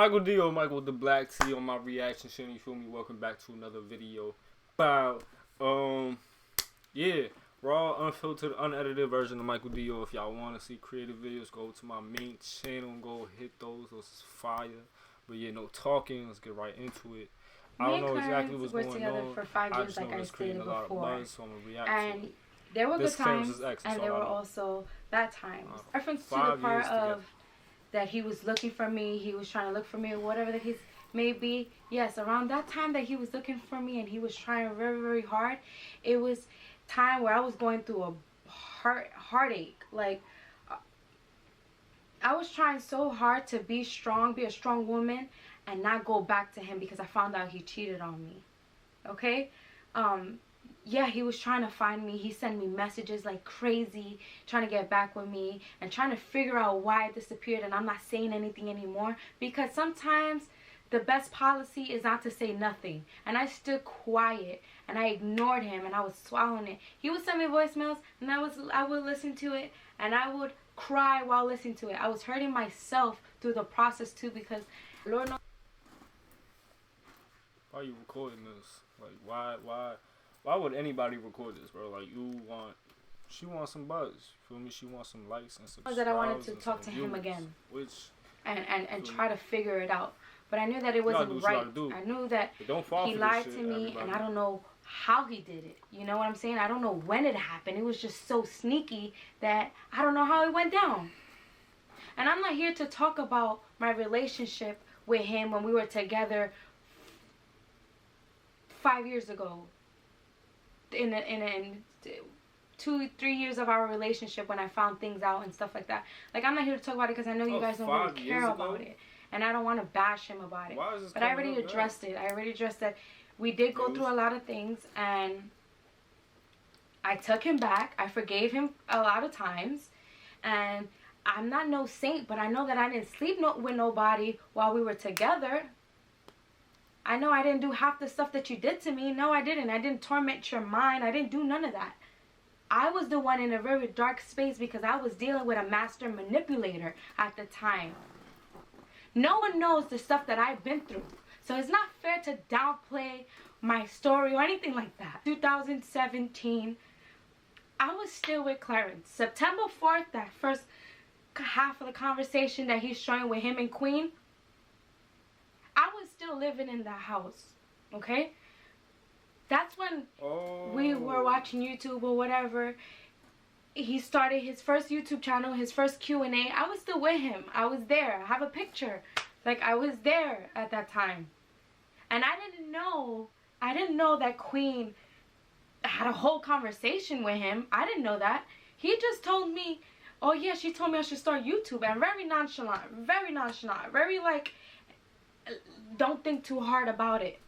Michael D or Michael the Black T on my reaction channel. You feel me? Welcome back to another video. Bow. Yeah, raw, unfiltered, unedited version of Michael D. If y'all want to see creative videos, go to my main channel and go hit those. Those is fire. But yeah, no talking. Let's get right into it. I don't know exactly what's going on. Together for 5 years, like I stated before. So I'm gonna react to it. There were good times, and there were also bad times. Reference to the part of that he was looking for me, he was trying to look for me, or whatever the case may be. Yes, around that time that he was looking for me and he was trying very, very hard, it was time where I was going through a heartache. Like, I was trying so hard to be strong, be a strong woman, and not go back to him because I found out he cheated on me. Okay? Yeah, he was trying to find me. He sent me messages like crazy, trying to get back with me and trying to figure out why I disappeared and I'm not saying anything anymore, because sometimes the best policy is not to say nothing. And I stood quiet and I ignored him and I was swallowing it. He would send me voicemails and I would listen to it and I would cry while listening to it. I was hurting myself through the process too, because Lord knows. Why are you recording this? Like, why would anybody record this, bro? Like, she wants some buzz. Feel me? She wants some likes and subscribes. That I wanted to talk to him again. And try to figure it out. But I knew that it wasn't right. I knew that he lied to me, and I don't know how he did it. You know what I'm saying? I don't know when it happened. It was just so sneaky that I don't know how it went down. And I'm not here to talk about my relationship with him when we were together 5 years ago. In 2-3 years of our relationship, when I found things out and stuff like that. Like, I'm not here to talk about it because I know you guys don't really care about it. And I don't want to bash him about it. But I already addressed it. I already addressed that we did go through a lot of things. And I took him back. I forgave him a lot of times. And I'm not no saint, but I know that I didn't sleep with nobody while we were together. I know I didn't do half the stuff that you did to me. No, I didn't. I didn't torment your mind. I didn't do none of that. I was the one in a very dark space because I was dealing with a master manipulator at the time. No one knows the stuff that I've been through. So it's not fair to downplay my story or anything like that. 2017, I was still with Clarence. September 4th, that first half of the conversation that he's showing with him and Queen, I was still living in that house, okay? That's when we were watching YouTube or whatever. He started his first YouTube channel, his first Q&A. I was still with him. I was there. I have a picture. Like, I was there at that time. And I didn't know that Queen had a whole conversation with him. I didn't know that. He just told me, oh yeah, she told me I should start YouTube. And very nonchalant, very like, don't think too hard about it.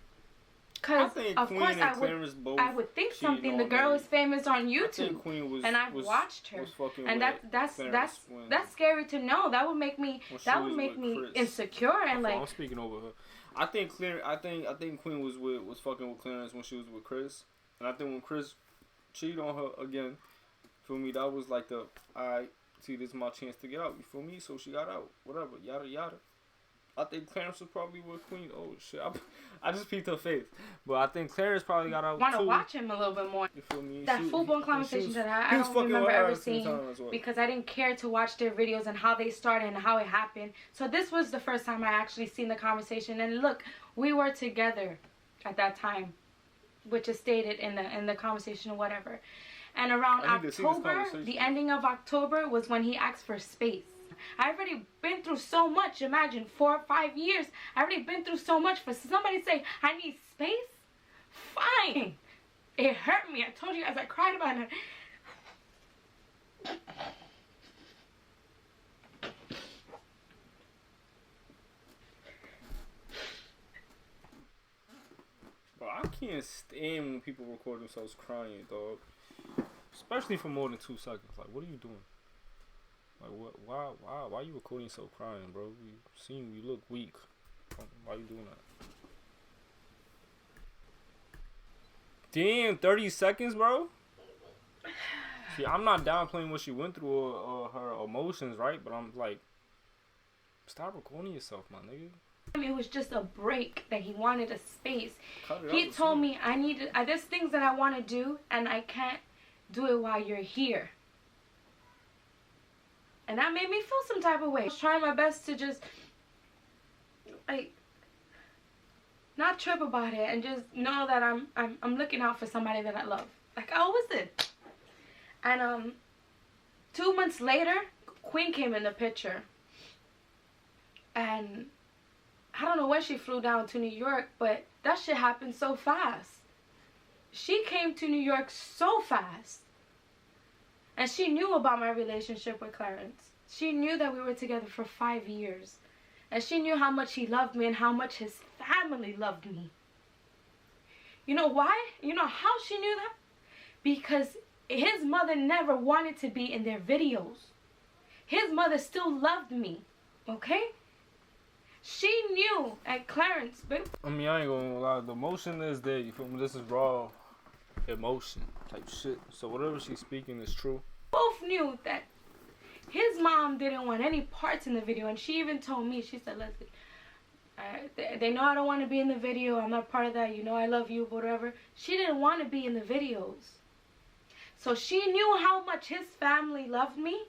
Because, of course, I would think something. The girl is famous on YouTube. And I've watched her. And that's scary to know. That would make me insecure and like. I'm speaking over her. I think Queen was fucking with Clarence when she was with Chris. And I think when Chris cheated on her again, feel me, that was like see, this is my chance to get out. You feel me? So she got out. Whatever. Yada yada. I think Clarence was probably with Queen. Oh shit! I just peeked her face, but I think Clarence probably got out. Want to watch him a little bit more. You feel me? That full-blown conversation that I don't remember ever seeing because I didn't care to watch their videos and how they started and how it happened. So this was the first time I actually seen the conversation. And look, we were together at that time, which is stated in the conversation or whatever. And around October, the ending of October was when he asked for space. I've already been through so much. Imagine 4 or 5 years. I've already been through so much. For somebody to say, I need space? Fine. It hurt me. I told you guys I cried about it. Bro, I can't stand when people record themselves crying, dog. Especially for more than 2 seconds. Like, what are you doing? Like, why are you recording yourself crying, bro? You look weak. Why are you doing that? Damn, 30 seconds, bro? See, I'm not downplaying what she went through or her emotions, right? But I'm like, stop recording yourself, my nigga. It was just a break that he wanted, a space. He told me there's things that I want to do and I can't do it while you're here. And that made me feel some type of way. I was trying my best to just, like, not trip about it and just know that I'm looking out for somebody that I love. Like I always did. And 2 months later, Queen came in the picture. And I don't know when she flew down to New York, but that shit happened so fast. She came to New York so fast. And she knew about my relationship with Clarence. She knew that we were together for 5 years. And she knew how much he loved me and how much his family loved me. You know why? You know how she knew that? Because his mother never wanted to be in their videos. His mother still loved me. Okay? She knew at Clarence, babe. I mean, I ain't gonna lie. The emotion is there. You feel me? This is raw emotion type shit. So whatever she's speaking is true. Both knew that his mom didn't want any parts in the video. And she even told me, she said, Leslie, they know I don't want to be in the video. I'm not part of that. You know I love you, whatever. She didn't want to be in the videos. So she knew how much his family loved me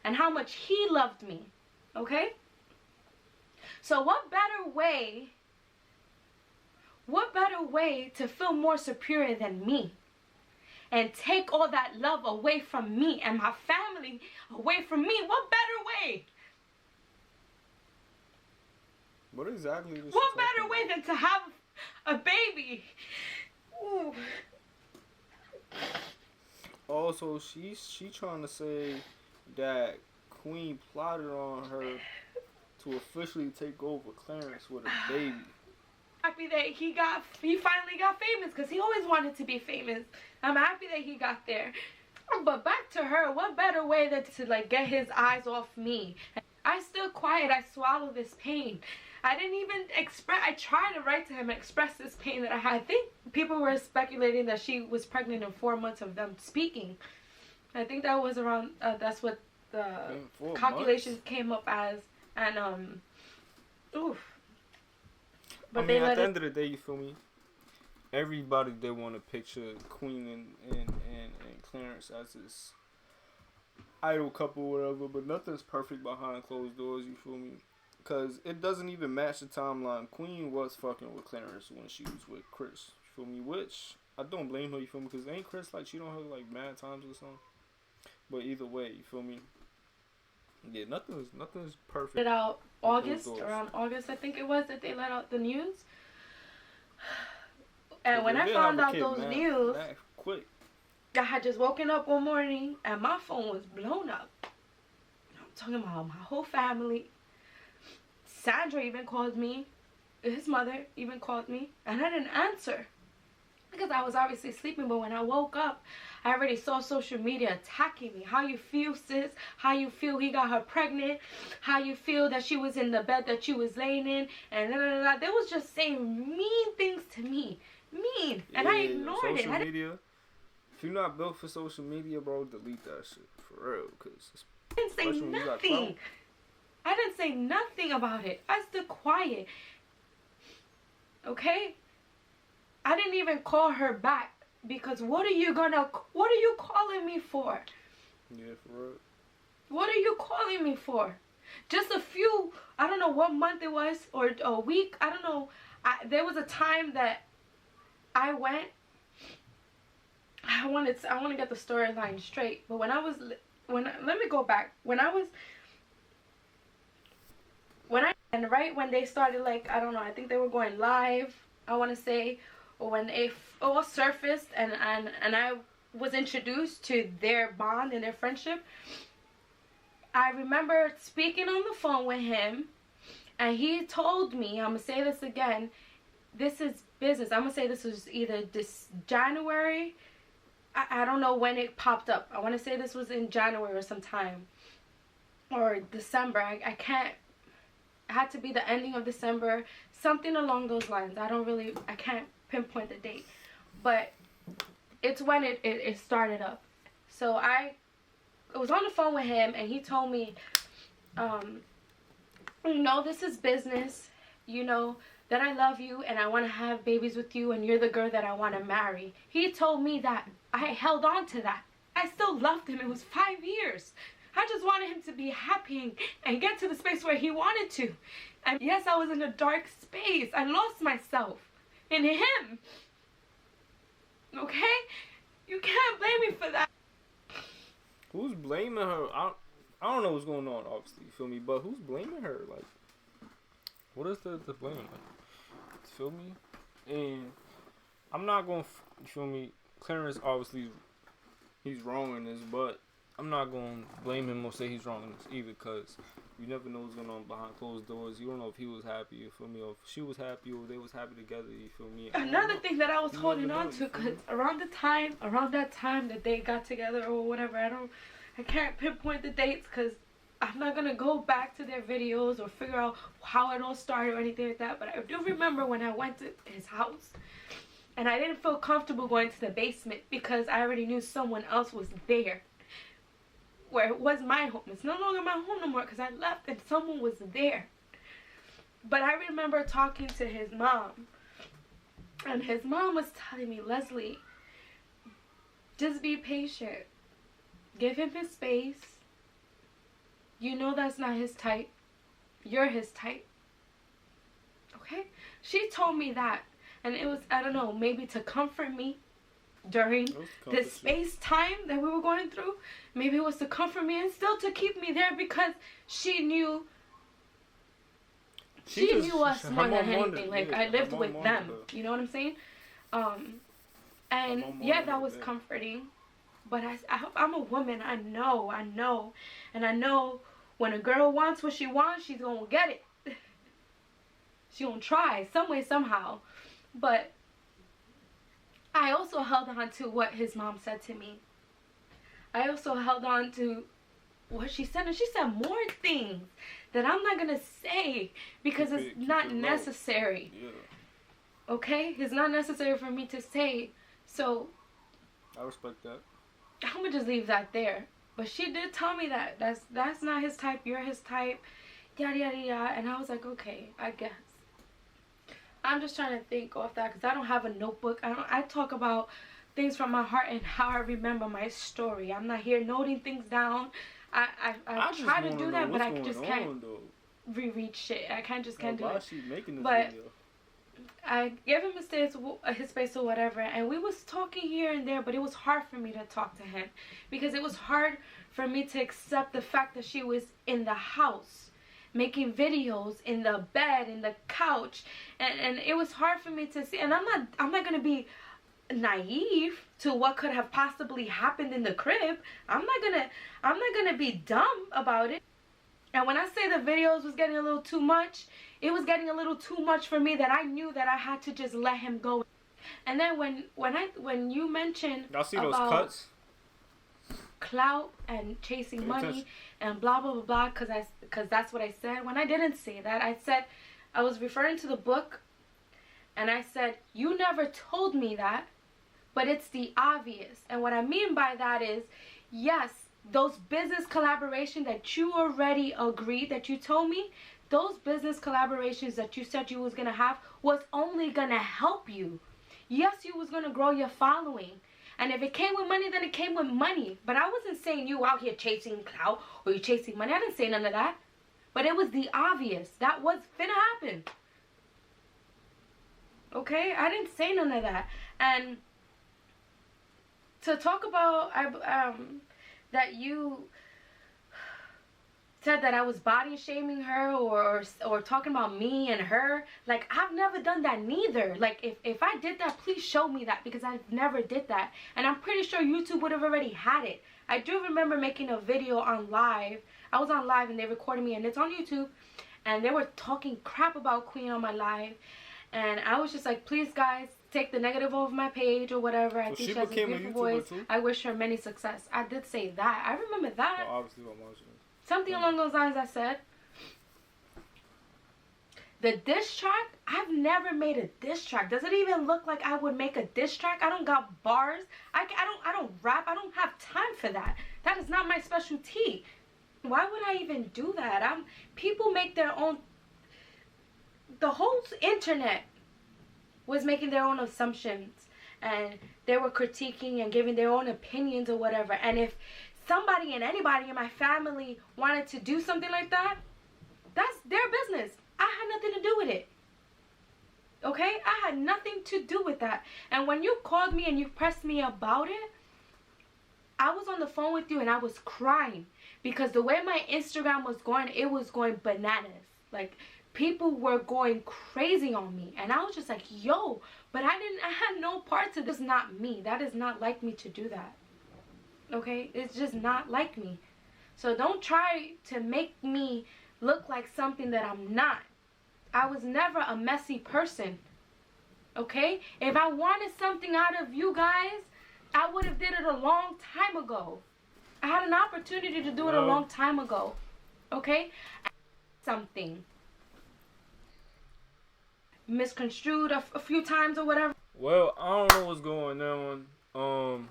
and how much he loved me. Okay? So what better way to feel more superior than me and take all that love away from me and my family away from me? What better way? What exactly? What better way than to have a baby? Ooh. Also, she trying to say that Queen plotted on her to officially take over Clarence with a baby. Happy that he finally got famous, because he always wanted to be famous. I'm happy that he got there. But back to her, what better way than to like get his eyes off me? I still quiet. I swallow this pain. I didn't even express. I tried to write to him and express this pain that I had. I think people were speculating that she was pregnant in 4 months of them speaking. I think that was around. That's what the calculations came up as. And oof. But I mean, at the end of the day, you feel me? Everybody they want to picture Queen and Clarence as this idol couple, or whatever. But nothing's perfect behind closed doors. You feel me? Because it doesn't even match the timeline. Queen was fucking with Clarence when she was with Chris. You feel me? Which I don't blame her. You feel me? Because ain't Chris like cheating on her like mad times or something? But either way, you feel me? Yeah, nothing's perfect. Let out around August, I think it was, that they let out the news. And when I found out those news, quick. I had just woken up one morning and my phone was blown up. I'm talking about my whole family. Sandra even called me. His mother even called me, and I didn't answer because I was obviously sleeping. But when I woke up, I already saw social media attacking me. How you feel, sis? How you feel he got her pregnant? How you feel that she was in the bed that you was laying in? And they was just saying mean things to me. Mean. And I ignored it. Social media. If you're not built for social media, bro, delete that shit. For real. Cause I didn't say nothing. I didn't say nothing about it. I stood quiet. Okay? I didn't even call her back. Because what are you calling me for? Yeah, for real. What are you calling me for? Just a few, I don't know what month it was, or a week, I don't know. There was a time that I went, I want to get the storyline straight, but let me go back. And right when they started, like, I don't know, I think they were going live, I want to say, or when it all surfaced and I was introduced to their bond and their friendship, I remember speaking on the phone with him, and he told me, I'm going to say this again, this is business. I'm going to say this was either this January, I don't know when it popped up. I want to say this was in January or sometime, or December. I can't, it had to be the ending of December, something along those lines. I can't pinpoint the date, but it's when it started up. So I was on the phone with him, and he told me, no, this is business. you know, that I love you and I want to have babies with you and you're the girl that I want to marry. He told me that. I held on to that. I still loved him. It was 5 years. I just wanted him to be happy and get to the space where he wanted to. And yes, I was in a dark space. I lost myself in him. Okay? You can't blame me for that. Who's blaming her? I don't know what's going on, obviously, you feel me? But who's blaming her? Like, what is the blame? Like, you feel me? And I'm not going to, you feel me? Clarence, obviously, he's wrong in this, but I'm not going to blame him or say he's wrong in this either, because you never know what's going on behind closed doors. You don't know if he was happy, you feel me, or if she was happy, or they was happy together, you feel me. Another thing that I was holding on to, because around that time that they got together or whatever, I can't pinpoint the dates because I'm not going to go back to their videos or figure out how it all started or anything like that, but I do remember when I went to his house and I didn't feel comfortable going to the basement because I already knew someone else was there. Where it was my home. It's no longer my home no more because I left and someone was there. But I remember talking to his mom. And his mom was telling me, Leslie, just be patient. Give him his space. You know that's not his type. You're his type. Okay? She told me that. And it was, I don't know, maybe to comfort me during this space time that we were going through. Maybe it was to comfort me and still to keep me there because she knew us more than anything. Like, I lived with them. You know what I'm saying? And yeah, that was comforting. But I'm a woman. I know. And I know when a girl wants what she wants, she's going to get it. She's going to try some way, somehow. But I also held on to what his mom said to me. I also held on to what she said. And she said more things that I'm not going to say because it's not necessary. Yeah. Okay? It's not necessary for me to say. So I respect that. I'm going to just leave that there. But she did tell me that. That's not his type. You're his type. Yada, yada, yada. And I was like, okay, I guess. I'm just trying to think off that because I don't have a notebook. I talk about things from my heart and how I remember my story. I'm not here noting things down. I try to do that, but I just can't reread shit. I can't do it. Why is she making this video? I gave him his space or whatever, and we was talking here and there, but it was hard for me to talk to him because it was hard for me to accept the fact that she was in the house making videos in the bed, in the couch, and it was hard for me to see. And I'm not gonna be naive to what could have possibly happened in the crib. I'm not gonna be dumb about it. And when I say the videos was getting a little too much, it was getting a little too much for me that I knew that I had to just let him go. And then when you mentioned y'all see those cuts, clout and chasing money and blah blah blah blah, because that's what I said. When I didn't say that, I was referring to the book, and I said you never told me that, but it's the obvious. And what I mean by that is, yes, those business collaborations that you already agreed, that you told me, those business collaborations that you said you was gonna have was only gonna help you. Yes, you was gonna grow your following. And if it came with money, then it came with money. But I wasn't saying you out here chasing clout or you chasing money. I didn't say none of that. But it was the obvious. That was finna happen. Okay? I didn't say none of that. And to talk about that you said that I was body shaming her or talking about me and her, like, I've never done that neither. Like, if I did that, please show me that, because I've never did that, and I'm pretty sure YouTube would have already had it. I do remember making a video on live. I was on live and they recorded me, and it's on YouTube, and they were talking crap about Queen on my live, and I was just like, please guys, take the negative off my page or whatever. I think she has a beautiful voice. I wish her many success. I did say that. I remember that. Well, obviously, what Marcia. Something along those lines I said. The diss track, I've never made a diss track. Does it even look like I would make a diss track? I don't got bars. I don't rap. I don't have time for that. That is not my specialty. Why would I even do that? People make their own the whole internet was making their own assumptions, and they were critiquing and giving their own opinions or whatever. And if somebody and anybody in my family wanted to do something like that, that's their business. I had nothing to do with it. Okay? I had nothing to do with that. And when you called me and you pressed me about it, I was on the phone with you and I was crying because the way my Instagram was going, it was going bananas. Like, people were going crazy on me. And I was just like, yo, but I had no part to this. Not me. That is not like me to do that. Okay? It's just not like me. So don't try to make me look like something that I'm not. I was never a messy person. Okay? If I wanted something out of you guys, I would have did it a long time ago. I had an opportunity to do it a long time ago. Okay? Something misconstrued a few times or whatever. Well, I don't know what's going on.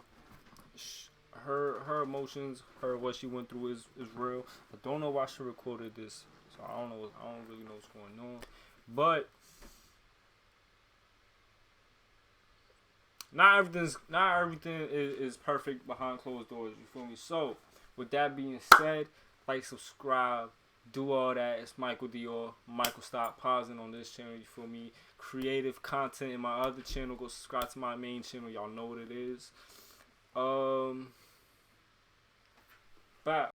Her emotions, what she went through is real. I don't know why she recorded this, so I don't really know what's going on. But not everything is perfect behind closed doors. You feel me? So with that being said, like, subscribe, do all that. It's Michael Dior. Michael, stop pausing on this channel. You feel me? Creative content in my other channel. Go subscribe to my main channel. Y'all know what it is. Bye.